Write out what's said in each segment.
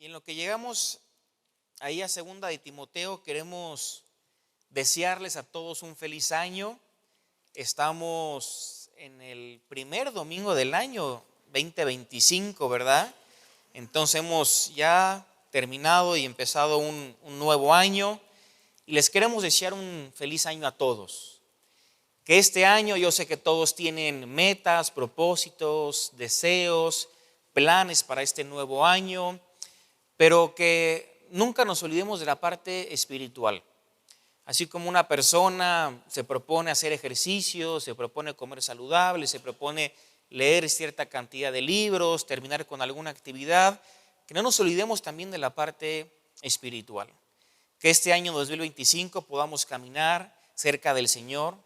Y en lo que llegamos ahí a segunda de Timoteo, queremos desearles a todos un feliz año. Estamos en el primer domingo del año 2025, ¿verdad? Entonces hemos ya terminado y empezado un nuevo año y les queremos desear un feliz año a todos. Que este año, yo sé que todos tienen metas, propósitos, deseos, planes para este nuevo año, pero que nunca nos olvidemos de la parte espiritual. Así como una persona se propone hacer ejercicio, se propone comer saludable, se propone leer cierta cantidad de libros, terminar con alguna actividad, que no nos olvidemos también de la parte espiritual. Que este año 2025 podamos caminar cerca del Señor,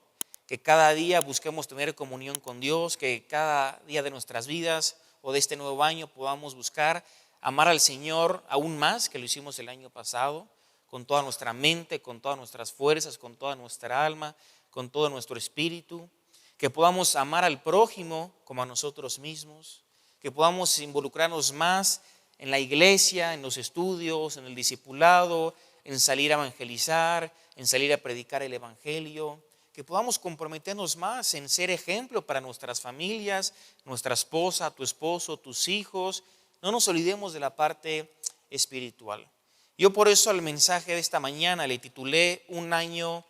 que cada día busquemos tener comunión con Dios, que cada día de nuestras vidas o de este nuevo año podamos buscar amar al Señor aún más que lo hicimos el año pasado, con toda nuestra mente, con todas nuestras fuerzas, con toda nuestra alma, con todo nuestro espíritu, que podamos amar al prójimo como a nosotros mismos, que podamos involucrarnos más en la iglesia, en los estudios, en el discipulado, en salir a evangelizar, en salir a predicar el evangelio, que podamos comprometernos más en ser ejemplo para nuestras familias, nuestra esposa, tu esposo, tus hijos. No nos olvidemos de la parte espiritual. Yo por eso al mensaje de esta mañana le titulé un año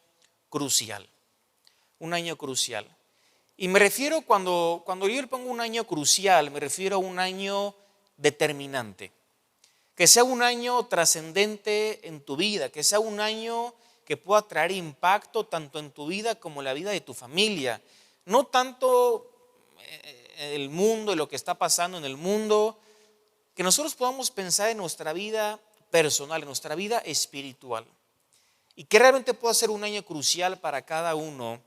crucial. Un año crucial. Y me refiero, cuando yo le pongo un año crucial, me refiero a un año determinante. Que sea un año trascendente en tu vida, que sea un año que pueda traer impacto tanto en tu vida como en la vida de tu familia. No tanto el mundo y lo que está pasando en el mundo, que nosotros podamos pensar en nuestra vida personal, en nuestra vida espiritual. Y que realmente pueda ser un año crucial para cada uno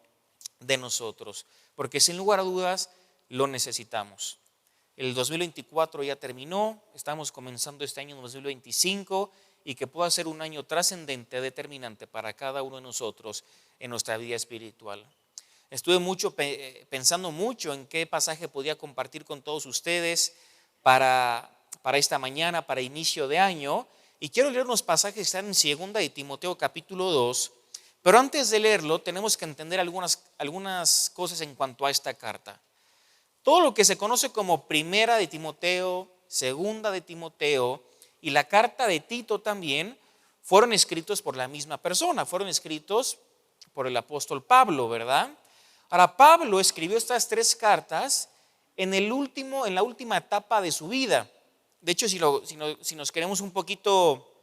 de nosotros, porque sin lugar a dudas lo necesitamos. El 2024 ya terminó, estamos comenzando este año 2025 y que pueda ser un año trascendente, determinante para cada uno de nosotros en nuestra vida espiritual. Estuve pensando mucho en qué pasaje podía compartir con todos ustedes para esta mañana, para inicio de año, y quiero leer unos pasajes que están en segunda de Timoteo capítulo 2, pero antes de leerlo tenemos que entender algunas cosas en cuanto a esta carta. Todo lo que se conoce como primera de Timoteo, segunda de Timoteo y la carta de Tito también fueron escritos por la misma persona, fueron escritos por el apóstol Pablo, ¿verdad? Ahora, Pablo escribió estas tres cartas en la última etapa de su vida. De hecho, si nos queremos un poquito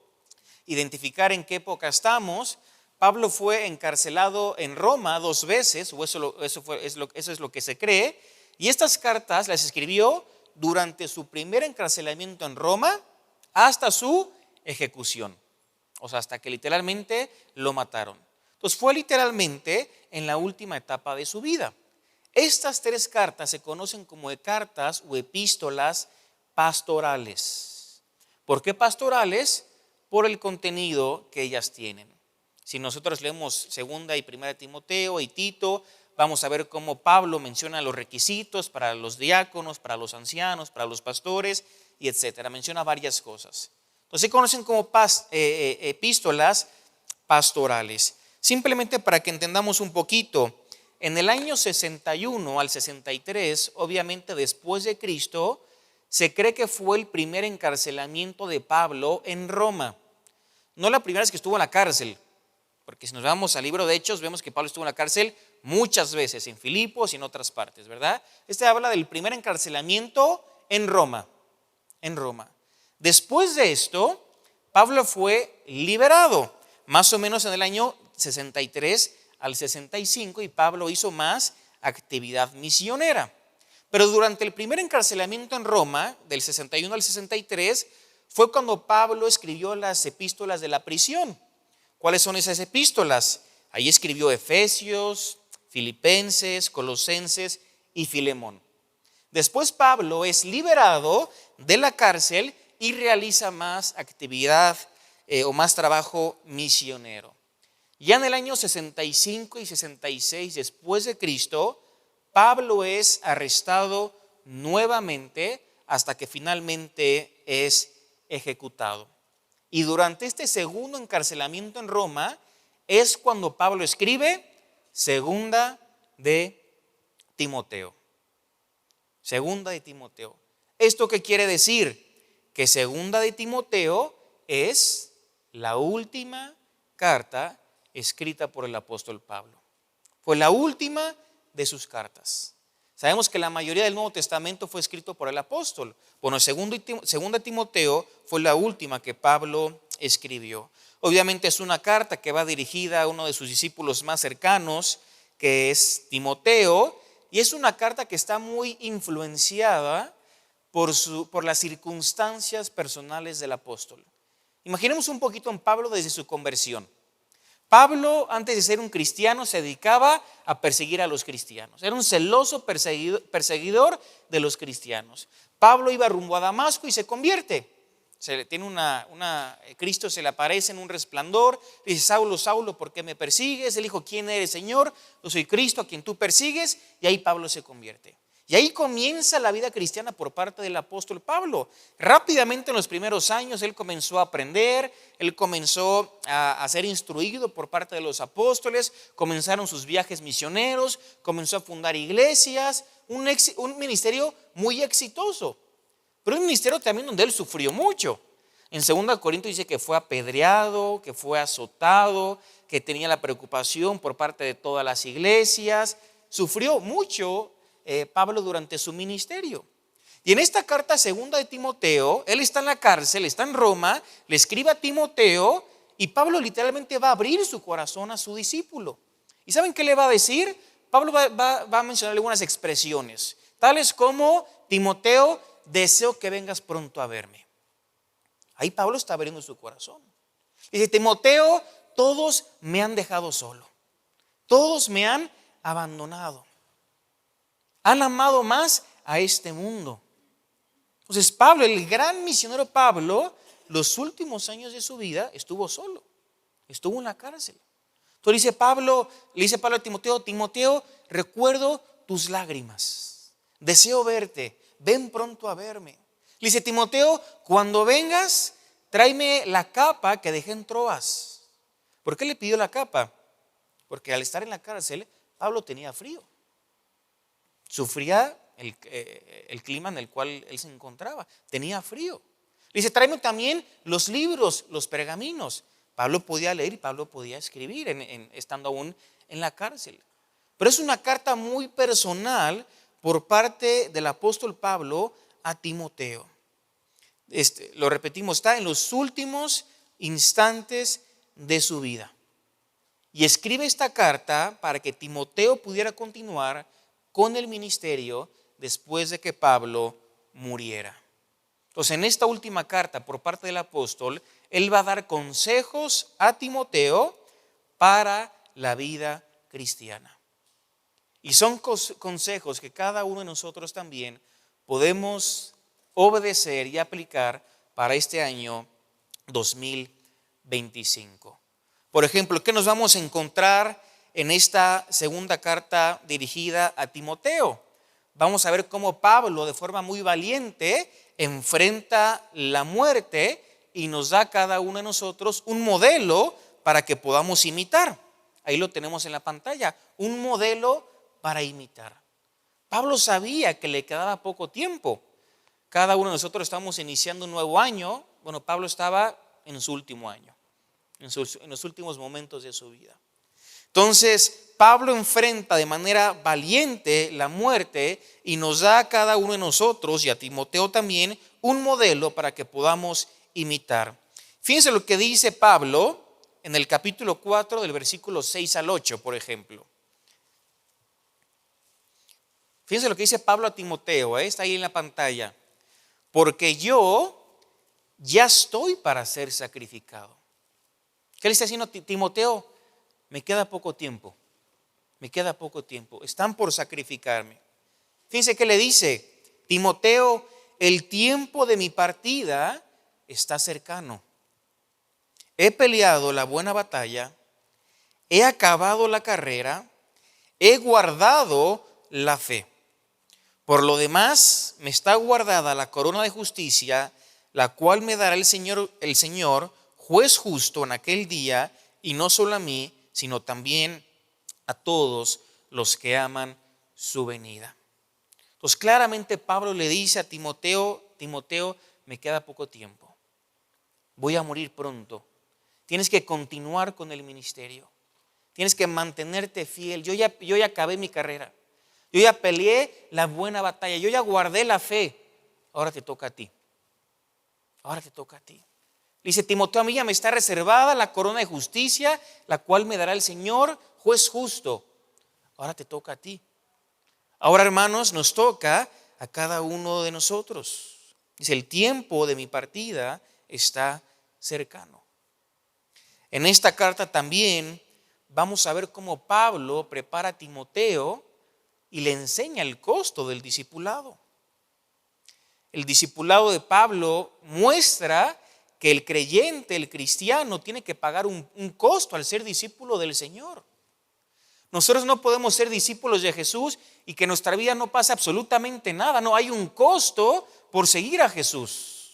identificar en qué época estamos, Pablo fue encarcelado en Roma 2 veces, o eso es lo que se cree, y estas cartas las escribió durante su primer encarcelamiento en Roma hasta su ejecución, o sea, hasta que literalmente lo mataron. Entonces fue literalmente en la última etapa de su vida. Estas tres cartas se conocen como cartas o epístolas pastorales. ¿Por qué pastorales? Por el contenido que ellas tienen. Si nosotros leemos segunda y primera de Timoteo y Tito, vamos a ver cómo Pablo menciona los requisitos para los diáconos, para los ancianos, para los pastores y etcétera. Menciona varias cosas. Entonces se conocen como epístolas pastorales. Simplemente para que entendamos un poquito, en el año 61 al 63, obviamente después de Cristo, se cree que fue el primer encarcelamiento de Pablo en Roma. No la primera vez que estuvo en la cárcel, porque si nos vamos al libro de Hechos, vemos que Pablo estuvo en la cárcel muchas veces, en Filipos y en otras partes, ¿verdad? Este habla del primer encarcelamiento en Roma. Después de esto, Pablo fue liberado, más o menos en el año 63 al 65, y Pablo hizo más actividad misionera. Pero durante el primer encarcelamiento en Roma, del 61 al 63, fue cuando Pablo escribió las epístolas de la prisión. ¿Cuáles son esas epístolas? Ahí escribió Efesios, Filipenses, Colosenses y Filemón. Después Pablo es liberado de la cárcel y realiza más actividad o más trabajo misionero. Ya en el año 65 y 66 después de Cristo, Pablo es arrestado nuevamente hasta que finalmente es ejecutado. Y durante este segundo encarcelamiento en Roma es cuando Pablo escribe Segunda de Timoteo. Segunda de Timoteo. ¿Esto qué quiere decir? Que Segunda de Timoteo es la última carta escrita por el apóstol Pablo. Fue la última de sus cartas. Sabemos que la mayoría del Nuevo Testamento fue escrito por el apóstol. Bueno, Segunda Timoteo fue la última que Pablo escribió. Obviamente es una carta que va dirigida a uno de sus discípulos más cercanos, que es Timoteo, y es una carta que está muy influenciada por las circunstancias personales del apóstol. Imaginemos un poquito en Pablo desde su conversión. Pablo, antes de ser un cristiano, se dedicaba a perseguir a los cristianos. Era un celoso perseguidor de los cristianos. Pablo iba rumbo a Damasco y se convierte. Cristo se le aparece en un resplandor. Dice: Saulo, Saulo, ¿por qué me persigues? Él dijo: ¿quién eres, Señor? Yo soy Cristo a quien tú persigues. Y ahí Pablo se convierte. Y ahí comienza la vida cristiana por parte del apóstol Pablo. Rápidamente en los primeros años él comenzó a aprender, él comenzó a ser instruido por parte de los apóstoles, comenzaron sus viajes misioneros, comenzó a fundar iglesias, un ministerio muy exitoso, pero un ministerio también donde él sufrió mucho. En 2 Corintios dice que fue apedreado, que fue azotado, que tenía la preocupación por parte de todas las iglesias, sufrió mucho Pablo durante su ministerio. Y en esta carta segunda de Timoteo, él está en la cárcel, está en Roma, le escribe a Timoteo y Pablo literalmente va a abrir su corazón a su discípulo. ¿Y saben qué le va a decir? Pablo va a mencionar algunas expresiones, tales como: Timoteo, deseo que vengas pronto a verme. Ahí Pablo está abriendo su corazón. Dice: Timoteo, todos me han dejado solo, todos me han abandonado. Han amado más a este mundo. Entonces Pablo, el gran misionero Pablo, los últimos años de su vida estuvo solo, estuvo en la cárcel. Entonces le dice Pablo a Timoteo: Timoteo, recuerdo tus lágrimas, deseo verte, ven pronto a verme. Le dice: Timoteo, cuando vengas, tráeme la capa que dejé en Troas. ¿Por qué le pidió la capa? Porque al estar en la cárcel, Pablo tenía frío. Sufría el clima en el cual él se encontraba. Tenía frío. Dice: tráeme también los libros, los pergaminos. Pablo podía leer y Pablo podía escribir estando aún en la cárcel. Pero es una carta muy personal por parte del apóstol Pablo a Timoteo. Lo repetimos, está en los últimos instantes de su vida. Y escribe esta carta para que Timoteo pudiera continuar con el ministerio después de que Pablo muriera. Entonces, en esta última carta por parte del apóstol, él va a dar consejos a Timoteo para la vida cristiana. Y son consejos que cada uno de nosotros también podemos obedecer y aplicar para este año 2025. Por ejemplo, ¿qué nos vamos a encontrar en esta segunda carta dirigida a Timoteo? Vamos a ver cómo Pablo, de forma muy valiente, enfrenta la muerte y nos da a cada uno de nosotros un modelo para que podamos imitar. Ahí lo tenemos en la pantalla, un modelo para imitar. Pablo sabía que le quedaba poco tiempo. Cada uno de nosotros estamos iniciando un nuevo año. Bueno, Pablo estaba en su último año, en los últimos momentos de su vida. Entonces, Pablo enfrenta de manera valiente la muerte y nos da a cada uno de nosotros y a Timoteo también un modelo para que podamos imitar. Fíjense lo que dice Pablo en el capítulo 4 del versículo 6 al 8, por ejemplo. Fíjense lo que dice Pablo a Timoteo, está ahí en la pantalla. Porque yo ya estoy para ser sacrificado. ¿Qué le está diciendo Timoteo? Me queda poco tiempo. Me queda poco tiempo. Están por sacrificarme. Fíjense que le dice: Timoteo, el tiempo de mi partida está cercano. He peleado la buena batalla, he acabado la carrera, he guardado la fe. Por lo demás, me está guardada la corona de justicia, la cual me dará el Señor, juez justo en aquel día, y no solo a mí, sino también a todos los que aman su venida. Entonces claramente Pablo le dice a Timoteo, Timoteo, me queda poco tiempo, voy a morir pronto, tienes que continuar con el ministerio, tienes que mantenerte fiel, yo ya acabé mi carrera, yo ya peleé la buena batalla, yo ya guardé la fe, ahora te toca a ti, ahora te toca a ti. Dice Timoteo, a mí ya me está reservada la corona de justicia, la cual me dará el Señor, juez justo, ahora te toca a ti. Ahora, hermanos, nos toca a cada uno de nosotros. Dice, el tiempo de mi partida está cercano. En esta carta también vamos a ver cómo Pablo prepara a Timoteo y le enseña el costo del discipulado. El discipulado de Pablo muestra que el creyente, el cristiano, tiene que pagar un costo al ser discípulo del Señor. Nosotros no podemos ser discípulos de Jesús y que en nuestra vida no pasa absolutamente nada. No, hay un costo por seguir a Jesús.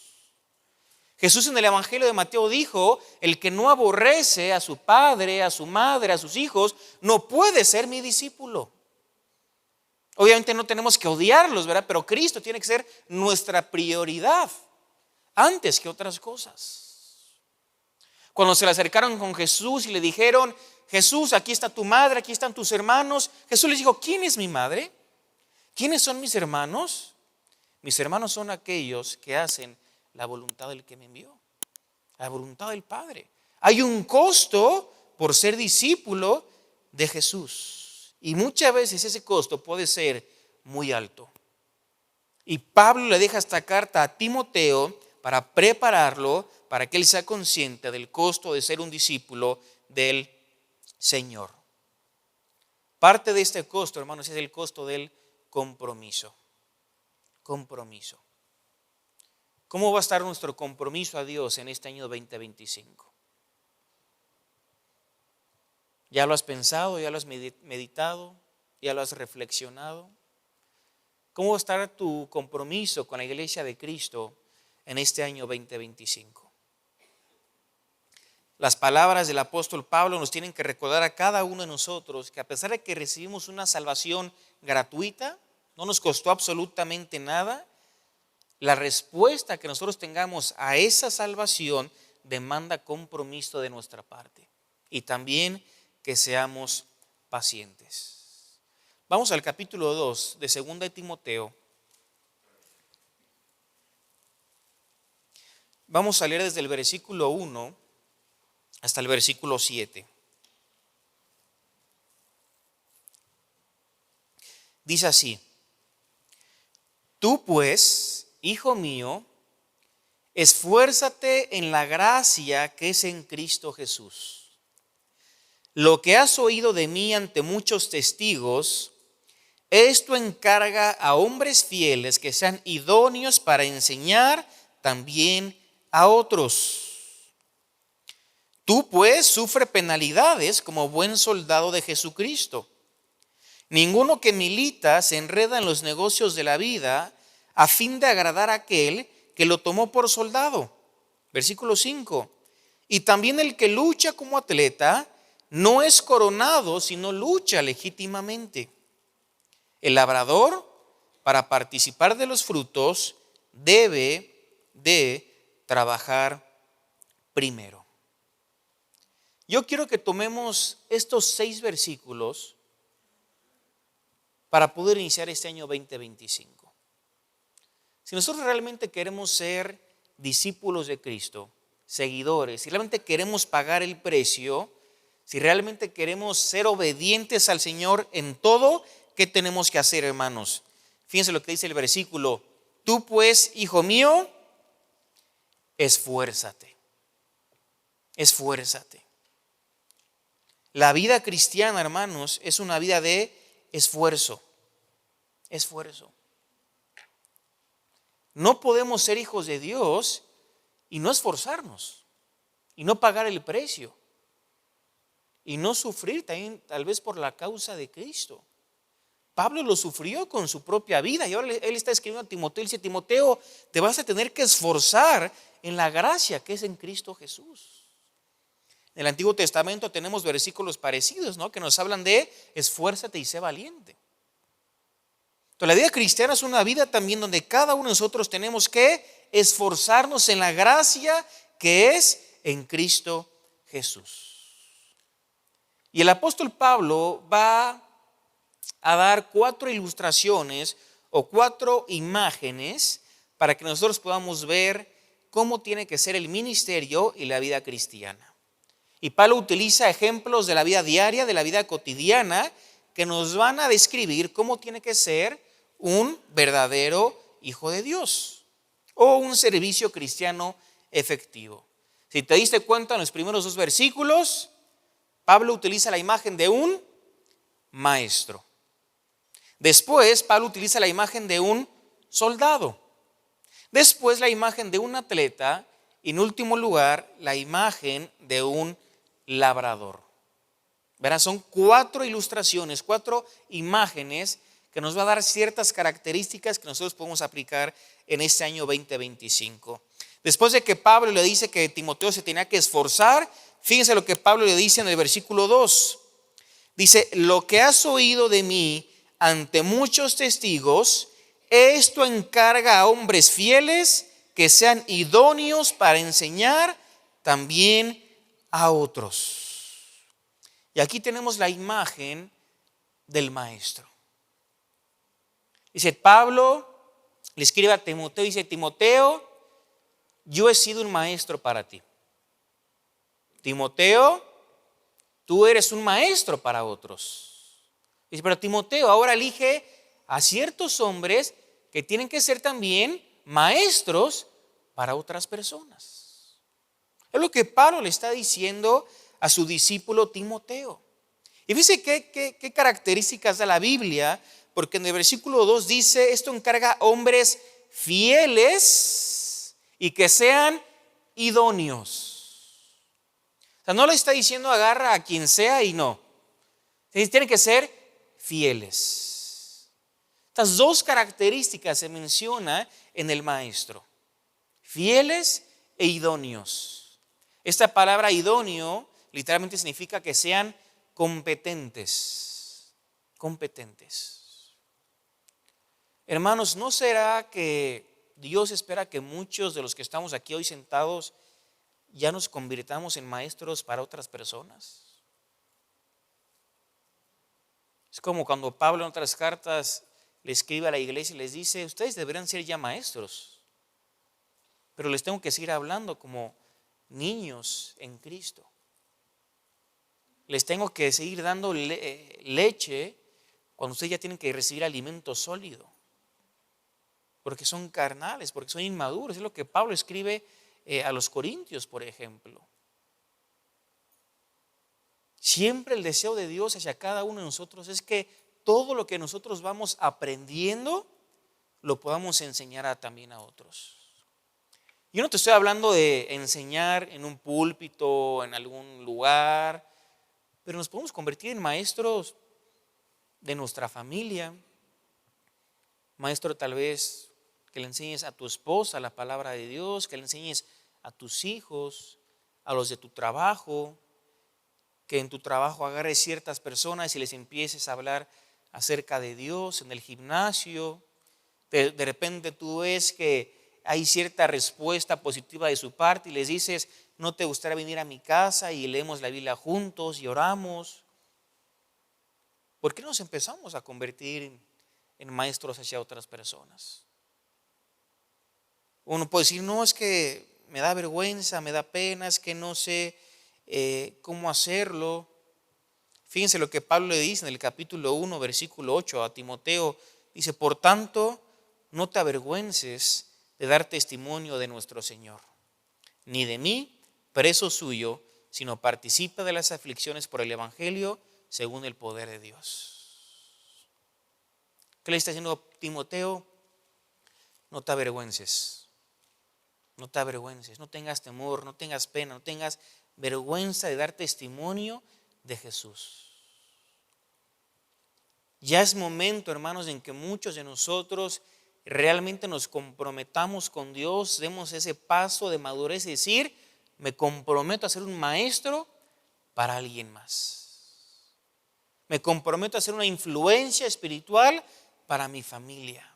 Jesús en el Evangelio de Mateo dijo, el que no aborrece a su padre, a su madre, a sus hijos, no puede ser mi discípulo. Obviamente no tenemos que odiarlos, ¿verdad? Pero Cristo tiene que ser nuestra prioridad antes que otras cosas. Cuando se le acercaron con Jesús y le dijeron, Jesús, aquí está tu madre, aquí están tus hermanos. Jesús les dijo, ¿quién es mi madre? ¿Quiénes son mis hermanos? Mis hermanos son aquellos que hacen la voluntad del que me envió, la voluntad del Padre. Hay un costo por ser discípulo de Jesús. Y muchas veces ese costo puede ser muy alto. Y Pablo le deja esta carta a Timoteo para prepararlo, para que él sea consciente del costo de ser un discípulo del Señor. Parte de este costo, hermanos, es el costo del compromiso. Compromiso. ¿Cómo va a estar nuestro compromiso a Dios en este año 2025? ¿Ya lo has pensado? ¿Ya lo has meditado? ¿Ya lo has reflexionado? ¿Cómo va a estar tu compromiso con la iglesia de Cristo en este año 2025? Las palabras del apóstol Pablo nos tienen que recordar a cada uno de nosotros que a pesar de que recibimos una salvación gratuita, no nos costó absolutamente nada, la respuesta que nosotros tengamos a esa salvación demanda compromiso de nuestra parte y también que seamos pacientes. Vamos al capítulo 2 de 2 de Timoteo. Vamos a leer desde el versículo 1 hasta el versículo 7. Dice así: Tú pues, hijo mío, esfuérzate en la gracia que es en Cristo Jesús. Lo que has oído de mí ante muchos testigos, esto encarga a hombres fieles que sean idóneos para enseñar también a otros. Tú pues sufre penalidades como buen soldado de Jesucristo. Ninguno que milita se enreda en los negocios de la vida a fin de agradar a aquel que lo tomó por soldado. Versículo 5. Y también el que lucha como atleta no es coronado, sino lucha legítimamente. El labrador, para participar de los frutos, debe de trabajar primero. Yo quiero que tomemos estos 6 versículos para poder iniciar este año 2025. Si nosotros realmente queremos ser discípulos de Cristo, seguidores, si realmente queremos pagar el precio, si realmente queremos ser obedientes al Señor en todo, ¿qué tenemos que hacer, hermanos? Fíjense lo que dice el versículo: Tú pues, hijo mío, esfuérzate. Esfuérzate. La vida cristiana, hermanos, es una vida de esfuerzo. Esfuerzo. No podemos ser hijos de Dios y no esforzarnos, y no pagar el precio, y no sufrir también tal vez por la causa de Cristo. Pablo lo sufrió con su propia vida y ahora él está escribiendo a Timoteo y dice: Timoteo, te vas a tener que esforzar en la gracia que es en Cristo Jesús. En el Antiguo Testamento tenemos versículos parecidos, ¿no?, que nos hablan de esfuérzate y sé valiente. Entonces, la vida cristiana es una vida también donde cada uno de nosotros tenemos que esforzarnos en la gracia que es en Cristo Jesús. Y el apóstol Pablo va a dar 4 ilustraciones o 4 imágenes para que nosotros podamos ver cómo tiene que ser el ministerio y la vida cristiana. Y Pablo utiliza ejemplos de la vida diaria, de la vida cotidiana, que nos van a describir cómo tiene que ser un verdadero hijo de Dios o un servicio cristiano efectivo. Si te diste cuenta, en los primeros 2 versículos, Pablo utiliza la imagen de un maestro. Después, Pablo utiliza la imagen de un soldado. Después, la imagen de un atleta. Y en último lugar, la imagen de un labrador. Verán, son 4 ilustraciones, 4 imágenes que nos va a dar ciertas características que nosotros podemos aplicar en este año 2025. Después de que Pablo le dice que Timoteo se tenía que esforzar, fíjense lo que Pablo le dice en el versículo 2. Dice: lo que has oído de mí ante muchos testigos, esto encarga a hombres fieles que sean idóneos para enseñar también a otros. Y aquí tenemos la imagen del maestro. Dice, Pablo le escribe a Timoteo, dice: Timoteo, yo he sido un maestro para ti. Timoteo, tú eres un maestro para otros. Dice, pero Timoteo, ahora elige a ciertos hombres que tienen que ser también maestros para otras personas. Es lo que Pablo le está diciendo a su discípulo Timoteo. Y fíjense qué características da la Biblia, porque en el versículo 2 dice: esto encarga a hombres fieles y que sean idóneos. O sea, no le está diciendo agarra a quien sea y no. Tienen que ser fieles. Estas 2 características se mencionan en el maestro: fieles e idóneos. Esta palabra idóneo literalmente significa que sean competentes. Competentes. Hermanos, ¿no será que Dios espera que muchos de los que estamos aquí hoy sentados ya nos convirtamos en maestros para otras personas? Es como cuando Pablo en otras cartas le escribe a la iglesia y les dice: ustedes deberían ser ya maestros, pero les tengo que seguir hablando como niños en Cristo. Les tengo que seguir dando leche cuando ustedes ya tienen que recibir alimento sólido, porque son carnales, porque son inmaduros. Es lo que Pablo escribe a los Corintios, por ejemplo. Siempre el deseo de Dios hacia cada uno de nosotros es que todo lo que nosotros vamos aprendiendo lo podamos enseñar también a otros. Yo no te estoy hablando de enseñar en un púlpito, en algún lugar, pero nos podemos convertir en maestros de nuestra familia. Maestro, tal vez que le enseñes a tu esposa la palabra de Dios, que le enseñes a tus hijos, a los de tu trabajo, que en tu trabajo agarres ciertas personas y les empieces a hablar acerca de Dios. En el gimnasio, de repente tú ves que hay cierta respuesta positiva de su parte y les dices: ¿no te gustaría venir a mi casa y leemos la Biblia juntos y oramos? ¿Por qué nos empezamos a convertir en maestros hacia otras personas? Uno puede decir: no, es que me da vergüenza, me da pena, es que no sé cómo hacerlo. Fíjense lo que Pablo le dice en el capítulo 1, versículo 8 a Timoteo. Dice: por tanto, no te avergüences de dar testimonio de nuestro Señor, ni de mí, preso suyo, sino participa de las aflicciones por el evangelio según el poder de Dios. ¿Qué le está diciendo Timoteo? No te avergüences. No te avergüences, no tengas temor, no tengas pena, no tengas vergüenza de dar testimonio de Jesús. Ya es momento, hermanos, en que muchos de nosotros realmente nos comprometamos con Dios, demos ese paso de madurez y decir, me comprometo a ser un maestro para alguien más. Me comprometo a ser una influencia espiritual para mi familia.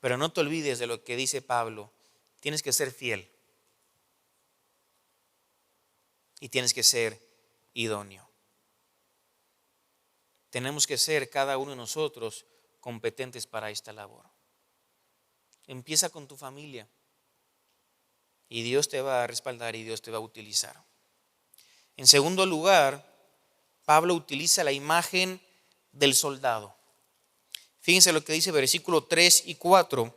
Pero no te olvides de lo que dice Pablo. Tienes que ser fiel. Y tienes que ser idóneo. Tenemos que ser cada uno de nosotros competentes para esta labor. Empieza con tu familia. Y Dios te va a respaldar y Dios te va a utilizar. En segundo lugar, Pablo utiliza la imagen del soldado. Fíjense lo que dice versículo 3 y 4.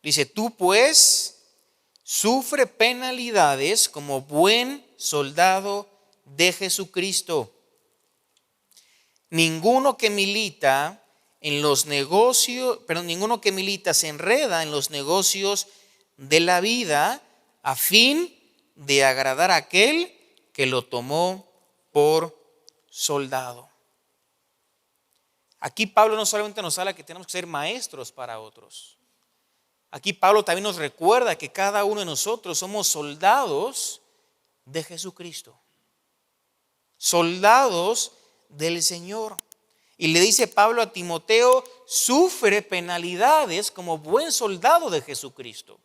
Dice, tú pues sufre penalidades como buen soldado de Jesucristo. Ninguno que milita se enreda en los negocios de la vida a fin de agradar a aquel que lo tomó por soldado. Aquí Pablo no solamente nos habla que tenemos que ser maestros para otros. Aquí Pablo también nos recuerda que cada uno de nosotros somos soldados de Jesucristo. Soldados del Señor. Y le dice Pablo a Timoteo, sufre penalidades como buen soldado de Jesucristo.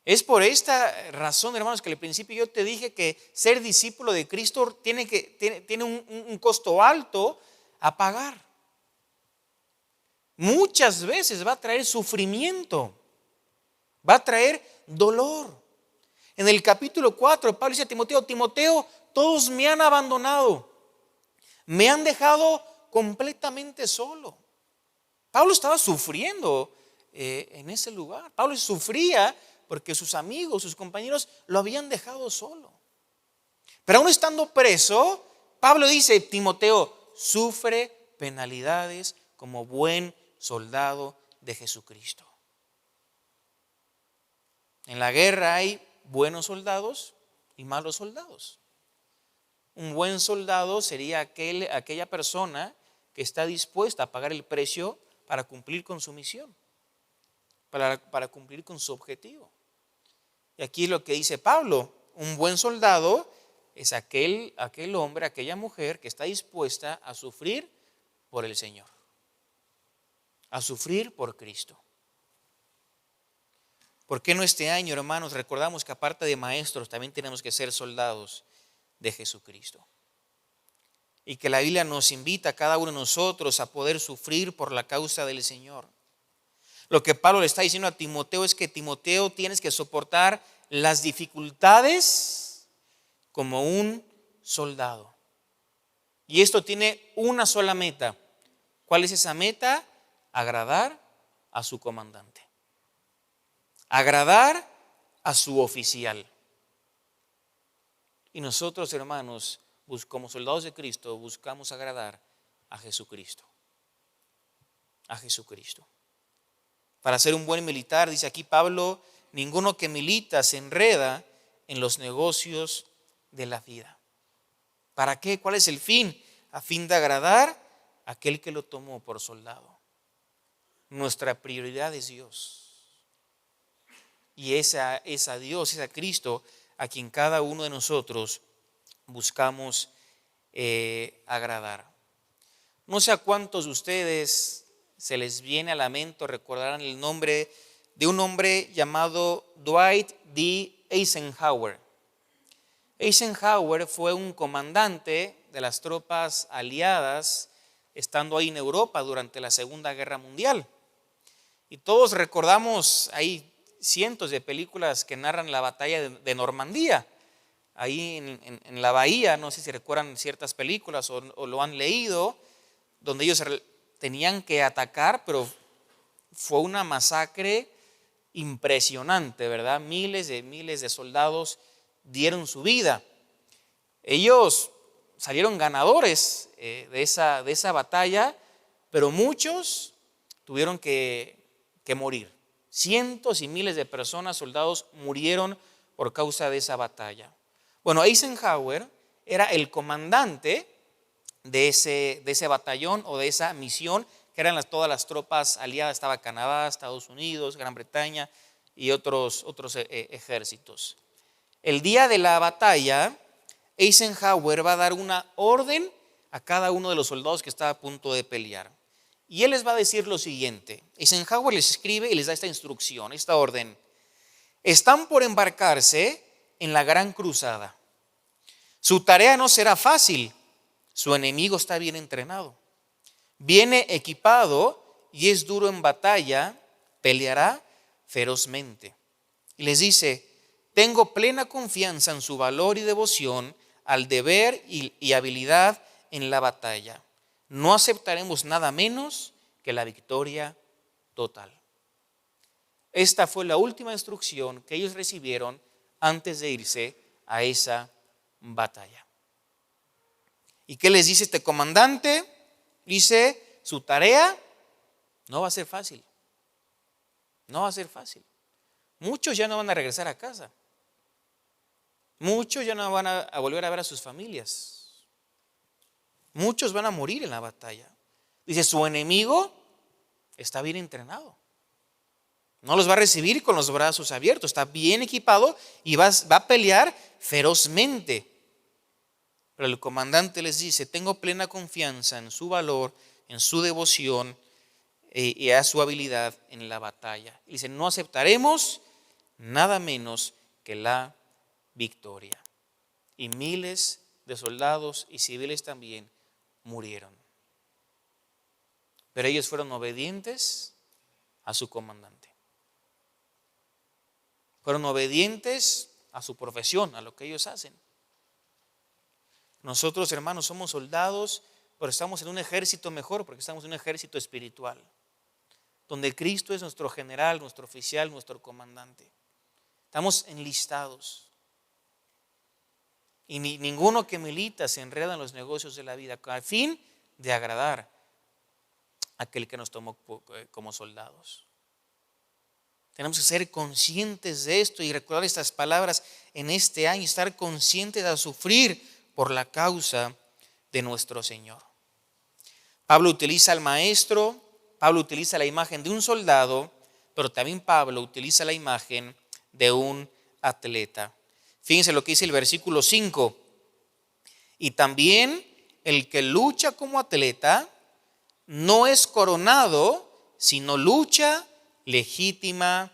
Es por esta razón, hermanos, que al principio yo te dije que ser discípulo de Cristo tiene un costo alto a pagar. Muchas veces va a traer sufrimiento, va a traer dolor. En el capítulo 4, Pablo dice a Timoteo, Timoteo, todos me han abandonado, me han dejado completamente solo. Pablo estaba sufriendo en ese lugar. Pablo sufría porque sus amigos, sus compañeros lo habían dejado solo. Pero aún estando preso, Pablo dice, Timoteo, sufre penalidades como buen soldado de Jesucristo. En la guerra hay buenos soldados y malos soldados. Un buen soldado sería aquella persona que está dispuesta a pagar el precio para cumplir con su misión, para cumplir con su objetivo. Y aquí es lo que dice Pablo, un buen soldado es aquel hombre, aquella mujer que está dispuesta a sufrir por el Señor, a sufrir por Cristo. ¿Por qué no este año, hermanos, recordamos que aparte de maestros también tenemos que ser soldados de Jesucristo? Y que la Biblia nos invita a cada uno de nosotros a poder sufrir por la causa del Señor. Lo que Pablo le está diciendo a Timoteo es que Timoteo tienes que soportar las dificultades como un soldado. Y esto tiene una sola meta. ¿Cuál es esa meta? Agradar a su comandante. Agradar a su oficial. Y nosotros, hermanos, como soldados de Cristo, buscamos agradar a Jesucristo. A Jesucristo. Para ser un buen militar, dice aquí Pablo, ninguno que milita se enreda en los negocios de la vida. ¿Para qué? ¿Cuál es el fin? A fin de agradar a aquel que lo tomó por soldado. Nuestra prioridad es Dios. Y es a Dios, es a Cristo a quien cada uno de nosotros buscamos agradar. No sé a cuántos de ustedes se les viene a la mente, recordarán el nombre de un hombre llamado Dwight D. Eisenhower. Eisenhower fue un comandante de las tropas aliadas estando ahí en Europa durante la Segunda Guerra Mundial. Y todos recordamos ahí cientos de películas que narran la batalla de Normandía. Ahí en la bahía, no sé si recuerdan ciertas películas o lo han leído, donde ellos tenían que atacar, pero fue una masacre impresionante, ¿verdad? Miles de soldados dieron su vida. Ellos salieron ganadores de esa batalla, pero muchos tuvieron que morir. Cientos y miles de personas, soldados, murieron por causa de esa batalla. Bueno, Eisenhower era el comandante de ese batallón o de esa misión, que eran todas las tropas aliadas. Estaba Canadá, Estados Unidos, Gran Bretaña y otros ejércitos. El día de la batalla, Eisenhower va a dar una orden a cada uno de los soldados que estaba a punto de pelear. Y él les va a decir lo siguiente. Eisenhower les escribe y les da esta instrucción, esta orden. Están por embarcarse en la gran cruzada. Su tarea no será fácil. Su enemigo está bien entrenado. Viene equipado y es duro en batalla, peleará ferozmente. Y les dice, tengo plena confianza en su valor y devoción al deber y habilidad en la batalla. No aceptaremos nada menos que la victoria total. Esta fue la última instrucción que ellos recibieron antes de irse a esa batalla. ¿Y qué les dice este comandante? Dice, su tarea no va a ser fácil. No va a ser fácil. Muchos ya no van a regresar a casa. Muchos ya no van a volver a ver a sus familias. Muchos van a morir en la batalla. Dice, su enemigo está bien entrenado. No los va a recibir con los brazos abiertos. Está bien equipado y va a pelear ferozmente. Pero el comandante les dice, tengo plena confianza en su valor, en su devoción y a su habilidad en la batalla. Y dice, no aceptaremos nada menos que la victoria. Y miles de soldados y civiles también murieron. Pero ellos fueron obedientes a su comandante. Fueron obedientes a su profesión, a lo que ellos hacen. Nosotros, hermanos, somos soldados, pero estamos en un ejército mejor, porque estamos en un ejército espiritual, donde Cristo es nuestro general, nuestro oficial, nuestro comandante. Estamos enlistados. Y ninguno que milita se enreda en los negocios de la vida, con el fin de agradar a aquel que nos tomó como soldados. Tenemos que ser conscientes de esto y recordar estas palabras en este año, estar conscientes de sufrir por la causa de nuestro Señor. Pablo utiliza al maestro, Pablo utiliza la imagen de un soldado, pero también Pablo utiliza la imagen de un atleta. Fíjense lo que dice el versículo 5. Y también el que lucha como atleta no es coronado, sino lucha legítimamente.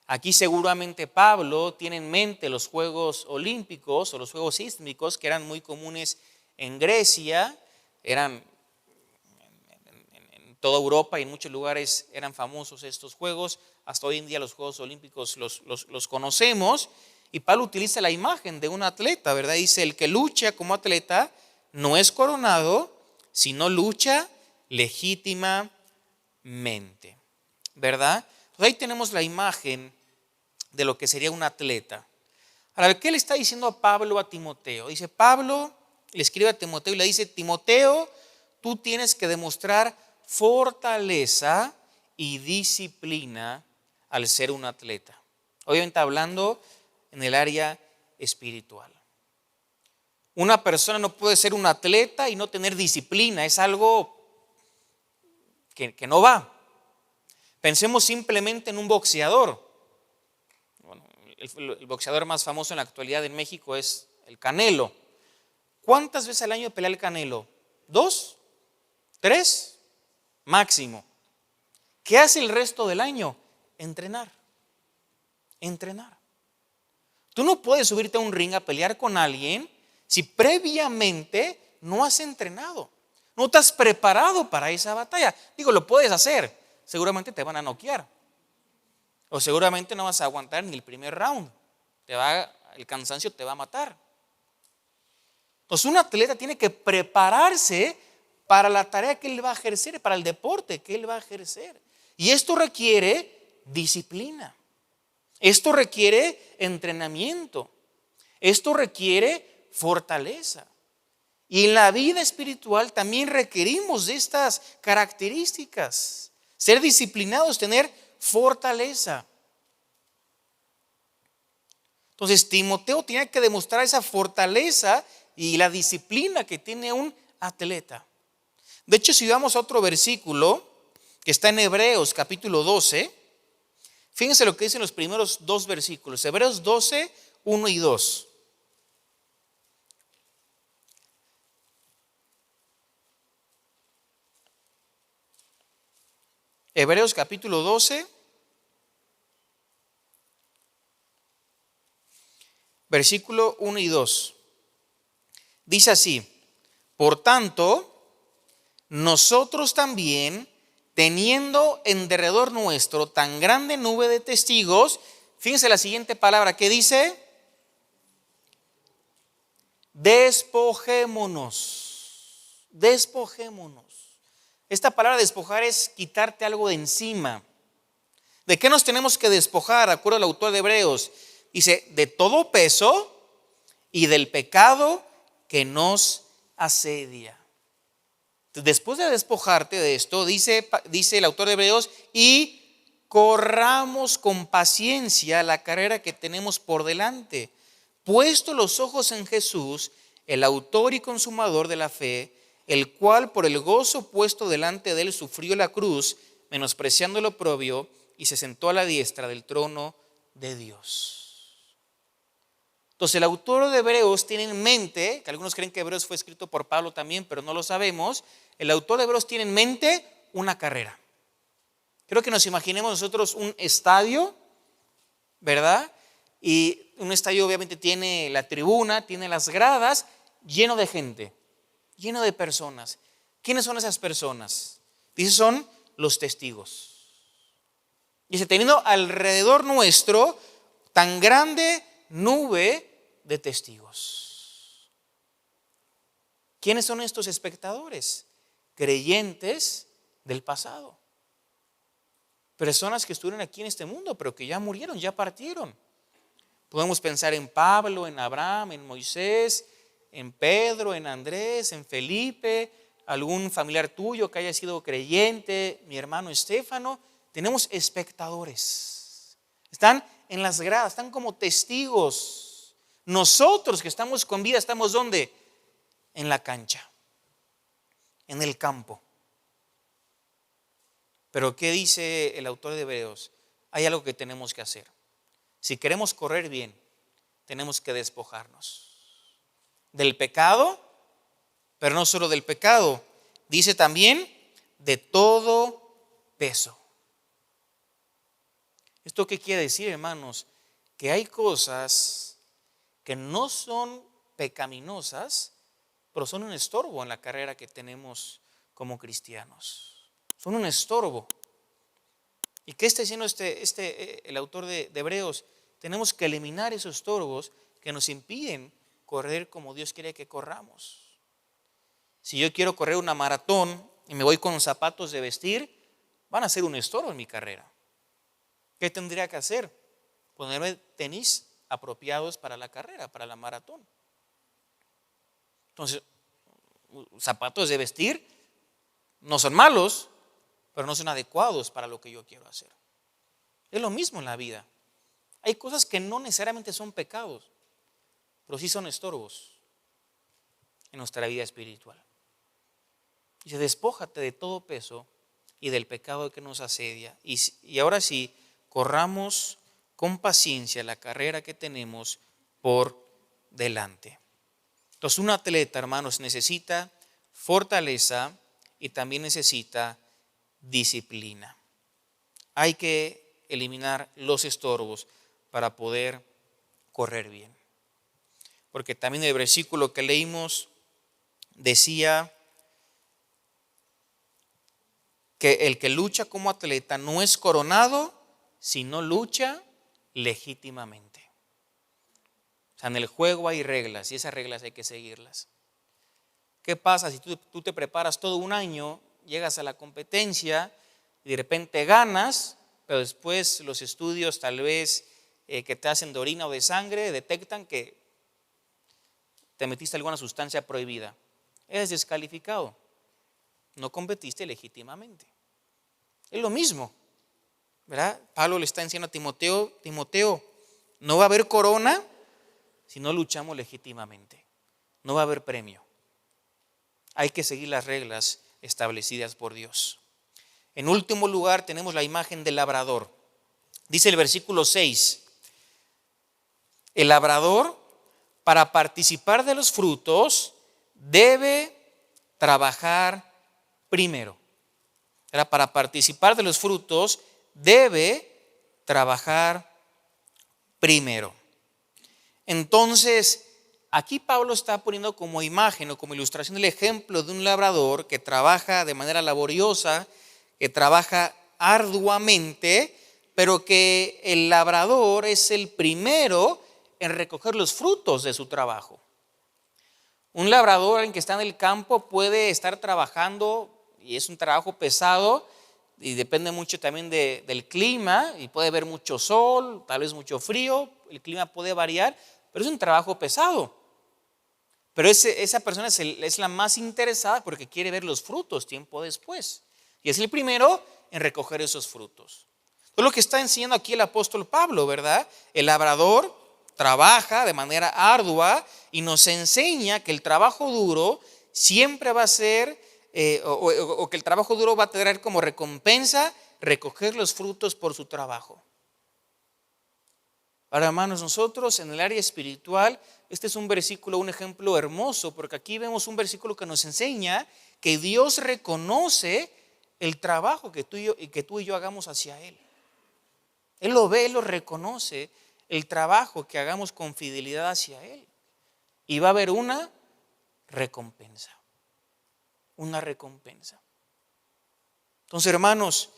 Aquí seguramente Pablo tiene en mente los Juegos Olímpicos o los Juegos Sísmicos, que eran muy comunes en Grecia, eran en toda Europa y en muchos lugares eran famosos estos juegos. Hasta hoy en día los Juegos Olímpicos los conocemos. Y Pablo utiliza la imagen de un atleta, ¿verdad? Dice, el que lucha como atleta no es coronado, sino lucha legítimamente, ¿verdad? Entonces ahí tenemos la imagen de lo que sería un atleta. Ahora, ¿qué le está diciendo Pablo a Timoteo? Dice, Pablo le escribe a Timoteo y le dice, Timoteo, tú tienes que demostrar fortaleza y disciplina al ser un atleta. Obviamente hablando en el área espiritual. Una persona no puede ser un atleta y no tener disciplina, es algo que no va. Pensemos simplemente en un boxeador. Bueno, el boxeador más famoso en la actualidad en México es el Canelo. ¿Cuántas veces al año pelea el Canelo? ¿2? ¿3? Máximo. ¿Qué hace el resto del año? Entrenar. Tú no puedes subirte a un ring a pelear con alguien si previamente no has entrenado. No te has preparado para esa batalla. Digo, lo puedes hacer. Seguramente te van a noquear. O seguramente no vas a aguantar ni el primer round. El cansancio te va a matar. Entonces un atleta tiene que prepararse para la tarea que él va a ejercer, para el deporte que él va a ejercer. Y esto requiere disciplina. Esto requiere entrenamiento. Esto requiere fortaleza. Y en la vida espiritual también requerimos de estas características. Ser disciplinados, tener fortaleza. Entonces Timoteo tenía que demostrar esa fortaleza y la disciplina que tiene un atleta. De hecho, si vamos a otro versículo que está en Hebreos capítulo 12, fíjense lo que dicen los primeros dos versículos. Hebreos 12, 1 y 2. Hebreos capítulo 12, versículo 1 y 2. Dice así: por tanto, nosotros también, teniendo en derredor nuestro tan grande nube de testigos, fíjense la siguiente palabra que dice: despojémonos. Despojémonos. Esta palabra despojar es quitarte algo de encima. ¿De qué nos tenemos que despojar? De acuerdo al autor de Hebreos, dice: de todo peso y del pecado que nos asedia. Después de despojarte de esto, dice el autor de Hebreos: y corramos con paciencia la carrera que tenemos por delante, puesto los ojos en Jesús, el autor y consumador de la fe, el cual por el gozo puesto delante de él sufrió la cruz, menospreciando lo oprobio, y se sentó a la diestra del trono de Dios. Entonces el autor de Hebreos tiene en mente, que algunos creen que Hebreos fue escrito por Pablo también, pero no lo sabemos. El autor de Hebreos tiene en mente una carrera. Creo que nos imaginemos nosotros un estadio, ¿verdad? Y un estadio obviamente tiene la tribuna, tiene las gradas, lleno de gente, lleno de personas. ¿Quiénes son esas personas? Dice, son los testigos. Dice, teniendo alrededor nuestro tan grande nube de testigos. ¿Quiénes son estos espectadores? Creyentes del pasado. Personas que estuvieron aquí en este mundo, pero que ya murieron, ya partieron. Podemos pensar en Pablo, en Abraham, en Moisés, en Pedro, en Andrés, en Felipe, algún familiar tuyo que haya sido creyente, mi hermano Estéfano. Tenemos espectadores. Están en las gradas, están como testigos. Nosotros que estamos con vida, ¿estamos dónde? En la cancha, en el campo. Pero ¿qué dice el autor de Hebreos? Hay algo que tenemos que hacer. Si queremos correr bien, tenemos que despojarnos del pecado, pero no solo del pecado, dice también de todo peso. ¿Esto qué quiere decir, hermanos? Que hay cosas que no son pecaminosas, pero son un estorbo en la carrera que tenemos como cristianos. Son un estorbo. ¿Y qué está diciendo el autor de Hebreos? Tenemos que eliminar esos estorbos que nos impiden correr como Dios quiere que corramos. Si yo quiero correr una maratón y me voy con zapatos de vestir, van a ser un estorbo en mi carrera. ¿Qué tendría que hacer? Ponerme tenis apropiados para la carrera, para la maratón. Entonces, zapatos de vestir no son malos, pero no son adecuados para lo que yo quiero hacer. Es lo mismo en la vida. Hay cosas que no necesariamente son pecados, pero sí son estorbos en nuestra vida espiritual. Dice, despójate de todo peso y del pecado que nos asedia. Y ahora sí, corramos con paciencia la carrera que tenemos por delante. Entonces, un atleta, hermanos, necesita fortaleza y también necesita disciplina. Hay que eliminar los estorbos para poder correr bien. Porque también el versículo que leímos decía que el que lucha como atleta no es coronado si no lucha legítimamente. O sea, en el juego hay reglas y esas reglas hay que seguirlas. ¿Qué pasa si tú te preparas todo un año, llegas a la competencia y de repente ganas, pero después los estudios tal vez que te hacen de orina o de sangre detectan que te metiste alguna sustancia prohibida? Eres descalificado. No competiste legítimamente. Es lo mismo, ¿verdad? Pablo le está enseñando a Timoteo, No va a haber corona si no luchamos legítimamente. No va a haber premio. Hay que seguir las reglas establecidas por Dios. En último lugar, tenemos la imagen del labrador. Dice el versículo 6, el labrador, para participar de los frutos, debe trabajar primero. Para participar de los frutos, debe trabajar primero. Entonces, aquí Pablo está poniendo como imagen o como ilustración el ejemplo de un labrador que trabaja de manera laboriosa, que trabaja arduamente, pero que el labrador es el primero en recoger los frutos de su trabajo. Un labrador en que está en el campo puede estar trabajando y es un trabajo pesado y depende mucho también del clima y puede haber mucho sol, tal vez mucho frío, el clima puede variar, pero es un trabajo pesado. Pero esa persona es la más interesada porque quiere ver los frutos tiempo después. Y es el primero en recoger esos frutos. Es lo que está enseñando aquí el apóstol Pablo, ¿verdad? El labrador trabaja de manera ardua y nos enseña que el trabajo duro siempre va a ser, o que el trabajo duro va a tener como recompensa recoger los frutos por su trabajo. Ahora, hermanos, nosotros en el área espiritual, este es un versículo, un ejemplo hermoso, porque aquí vemos un versículo que nos enseña que Dios reconoce el trabajo que tú y yo hagamos hacia Él. Él lo ve, Él lo reconoce, el trabajo que hagamos con fidelidad hacia Él. Y va a haber una recompensa. Una recompensa. Entonces, hermanos,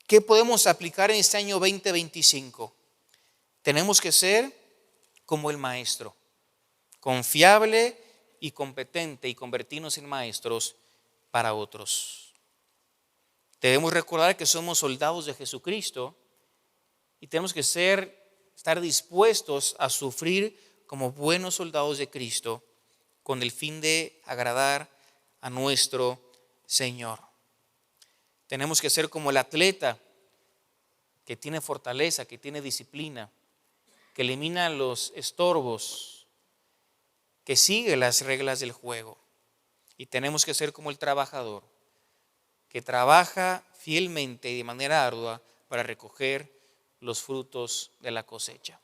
¿qué podemos aplicar en este año 2025? Tenemos que ser como el maestro, confiable y competente, y convertirnos en maestros para otros. Debemos recordar que somos soldados de Jesucristo y tenemos que estar dispuestos a sufrir como buenos soldados de Cristo con el fin de agradar a nuestro Señor. Tenemos que ser como el atleta que tiene fortaleza, que tiene disciplina, que elimina los estorbos, que sigue las reglas del juego. Y tenemos que ser como el trabajador, que trabaja fielmente y de manera ardua para recoger los frutos de la cosecha.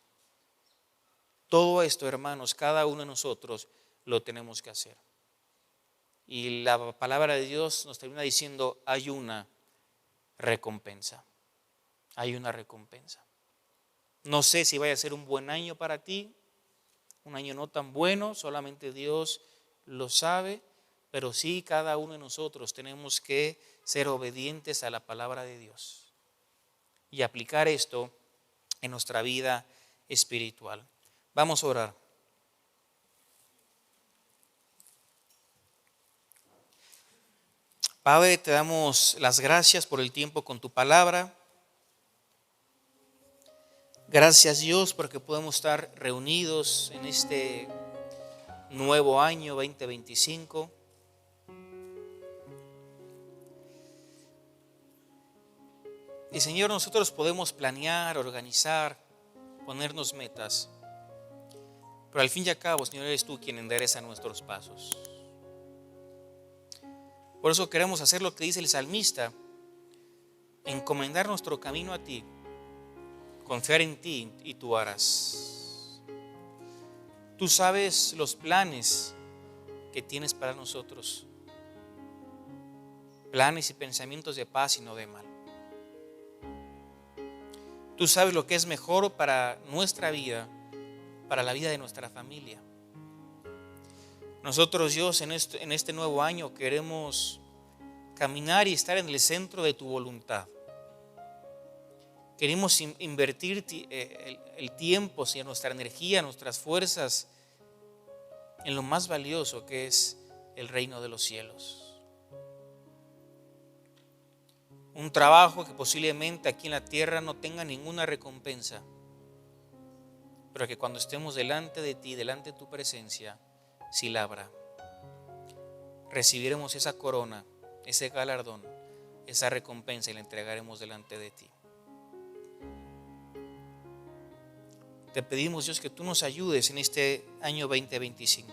Todo esto, hermanos, cada uno de nosotros lo tenemos que hacer. Y la palabra de Dios nos termina diciendo, hay una recompensa. Hay una recompensa. No sé si vaya a ser un buen año para ti, un año no tan bueno, solamente Dios lo sabe, pero sí cada uno de nosotros tenemos que ser obedientes a la palabra de Dios y aplicar esto en nuestra vida espiritual. Vamos a orar. Padre, te damos las gracias por el tiempo con tu palabra. Gracias, Dios, porque podemos estar reunidos en este nuevo año 2025. Y Señor, nosotros podemos planear, organizar, ponernos metas, pero al fin y al cabo, Señor, eres tú quien endereza nuestros pasos. Por eso queremos hacer lo que dice el salmista, encomendar nuestro camino a ti, confiar en ti y tú harás. Tú sabes los planes que tienes para nosotros, planes y pensamientos de paz y no de mal. Tú sabes lo que es mejor para nuestra vida, para la vida de nuestra familia. Nosotros, Dios, en este nuevo año queremos caminar y estar en el centro de tu voluntad. Queremos invertir el tiempo, Señor, nuestra energía, nuestras fuerzas en lo más valioso que es el reino de los cielos. Un trabajo que posiblemente aquí en la tierra no tenga ninguna recompensa, pero que cuando estemos delante de ti, delante de tu presencia, sí la habrá. Recibiremos esa corona, ese galardón, esa recompensa y la entregaremos delante de ti. Te pedimos, Dios, que tú nos ayudes en este año 2025.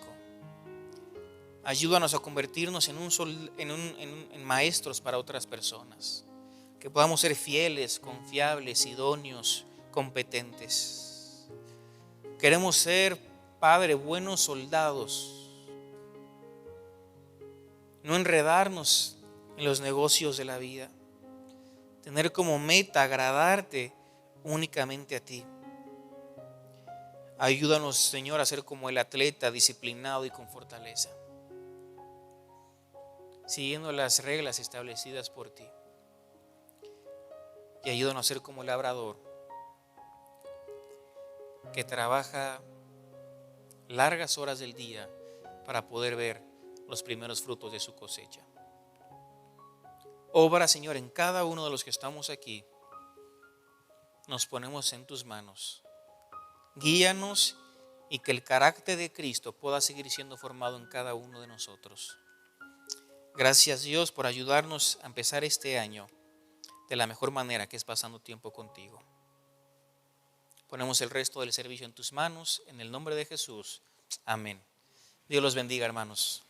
Ayúdanos a convertirnos en maestros para otras personas. Que podamos ser fieles, confiables, idóneos, competentes. Queremos ser, Padre, buenos soldados. No enredarnos en los negocios de la vida. Tener como meta agradarte únicamente a ti. Ayúdanos, Señor, a ser como el atleta disciplinado y con fortaleza, siguiendo las reglas establecidas por ti. Y ayúdanos a ser como el labrador que trabaja largas horas del día para poder ver los primeros frutos de su cosecha. Obra, Señor, en cada uno de los que estamos aquí. Nos ponemos en tus manos. Guíanos y que el carácter de Cristo pueda seguir siendo formado en cada uno de nosotros. Gracias, Dios, por ayudarnos a empezar este año de la mejor manera, que es pasando tiempo contigo. Ponemos el resto del servicio en tus manos, en el nombre de Jesús. Amén. Dios los bendiga, hermanos.